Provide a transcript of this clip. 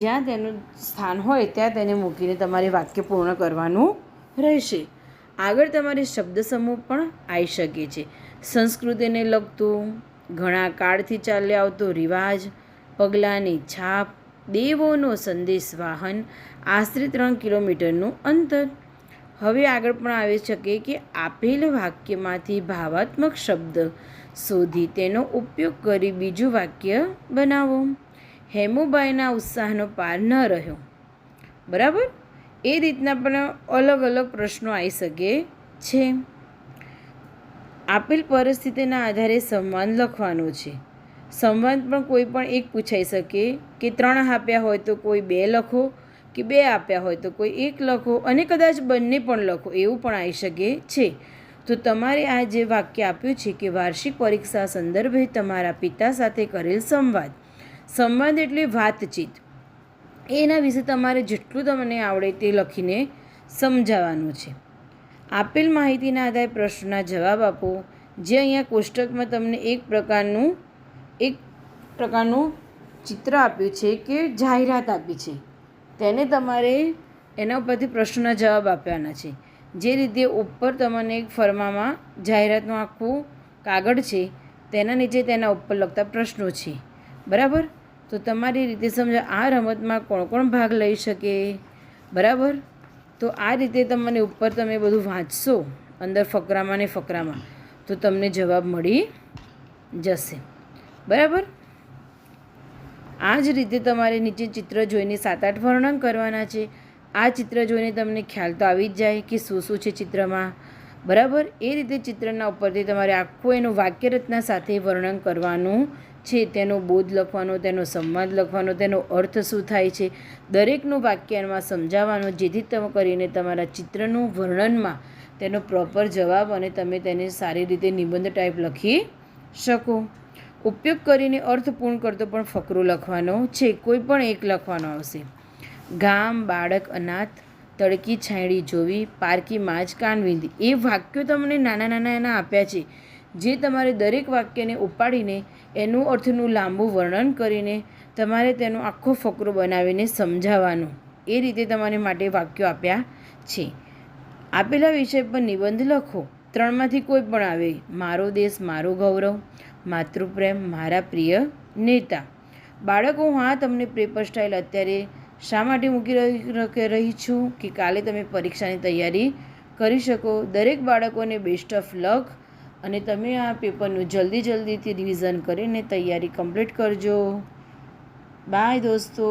જ્યાં તેનું સ્થાન હોય ત્યાં તેને મૂકીને તમારે વાક્ય પૂર્ણ કરવાનું રહેશે. આગળ તમારે શબ્દ સમૂહ પણ આવી શકે છે. સંસ્કૃતિને લગતું, ઘણા કાળથી ચાલ્યો આવતો રિવાજ, પગલાંની છાપ, દેવોનો સંદેશ વાહન, આશરે 3 કિલોમીટરનું અંતર. હવે આગળ પણ આવી શકે કે આપેલ વાક્યમાંથી ભાવાત્મક શબ્દ શોધી તેનો ઉપયોગ કરી બીજું વાક્ય બનાવો. હેમુબાઈના ઉત્સાહનો પાર ન રહ્યો. બરાબર, એ રીતના પણ અલગ અલગ પ્રશ્નો આવી શકે છે. આપેલ પરિસ્થિતિના આધારે સંવાદ લખવાનો છે. સંવાદ પણ કોઈ પણ એક પૂછાઈ શકે કે 3 આપ્યા હોય તો કોઈ 2 લખો, કે 2 આપ્યા હોય તો કોઈ 1 લખો, અને કદાચ બંને પણ લખો, એવું પણ આવી શકે છે. તો તમારે આ જે વાક્ય આપ્યું છે કે વાર્ષિક પરીક્ષા સંદર્ભે તમારા પિતા સાથે કરેલ સંવાદ. સંવાદ એટલે વાતચીત. એના વિશે તમારે જેટલું તમને આવડે તે લખીને સમજાવવાનું છે. આપેલ માહિતીના આધારે પ્રશ્નના જવાબ આપો. જે અહીંયા કોષ્ટકમાં તમને એક પ્રકારનું ચિત્ર આપ્યું છે કે જાહેરાત આપી છે, તેને તમારે એના ઉપરથી પ્રશ્નના જવાબ આપવાના છે. જે રીતે ઉપર તમને એક ફરમામાં જાહેરાતનું આખું કાગળ છે, તેના નીચે તેના ઉપર લખતા પ્રશ્નો છે. બરાબર, તો તમારી રીતે સમજો આ રમતમાં કોણ કોણ ભાગ લઈ શકે. બરાબર, તો આ રીતે તમને ઉપર તમે બધું વાંચશો અંદર ફકરામાં ને ફકરામાં, તો તમને જવાબ મળી જશે. બરાબર, આ જ રીતે તમારે નીચે ચિત્ર જોઈને 7-8 વર્ણન કરવાના છે. આ ચિત્ર જોઈને તમને ખ્યાલ તો આવી જ જાય કે શું શું છે ચિત્રમાં. બરાબર, એ રીતે ચિત્રના ઉપરથી તમારે આખું એનું વાક્યરચના સાથે વર્ણન કરવાનું છે. તેનો બોધ લખવાનો, તેનો સંવાદ લખવાનો, તેનો અર્થ શું થાય છે, દરેકનું વાક્યમાં સમજાવવાનું, જેથી તમે કરીને તમારા ચિત્રનું વર્ણનમાં તેનો પ્રોપર જવાબ અને તમે તેને સારી રીતે નિબંધ ટાઈપ લખી શકો. ઉપયોગ કરીને અર્થપૂર્ણ કરતો પણ ફકરો લખવાનો છે. કોઈ પણ એક લખવાનો આવશે. ગામ, બાળક અનાથ, તડકી છાંયડી જોવી, પારકી માજ કાન વીંધી. એ વાક્યો તમને નાના નાના એના આપ્યા છે, જે તમારે દરેક વાક્યને ઉપાડીને એનું અર્થનું લાંબુ વર્ણન કરીને તમારે તેનો આખો ફકરો બનાવીને સમજાવવાનો. એ રીતે તમારે માટે વાક્યો આપ્યા છે. આપેલા વિષય પર નિબંધ લખો. 3માંથી કોઈ પણ આવે. મારો દેશ મારો ગૌરવ, માતૃપ્રેમ, મારા પ્રિય નેતા. બાળકો, હા તમને પેપર સ્ટાઇલ અત્યારે શા માટે મૂકી રહી છું કે કાલે તમે પરીક્ષાની તૈયારી કરી શકો. દરેક બાળકોને બેસ્ટ ઓફ લક, અને તમે આ પેપરનું જલ્દીથી રિવિઝન કરીને તૈયારી કમ્પ્લીટ કરજો. બાય દોસ્તો.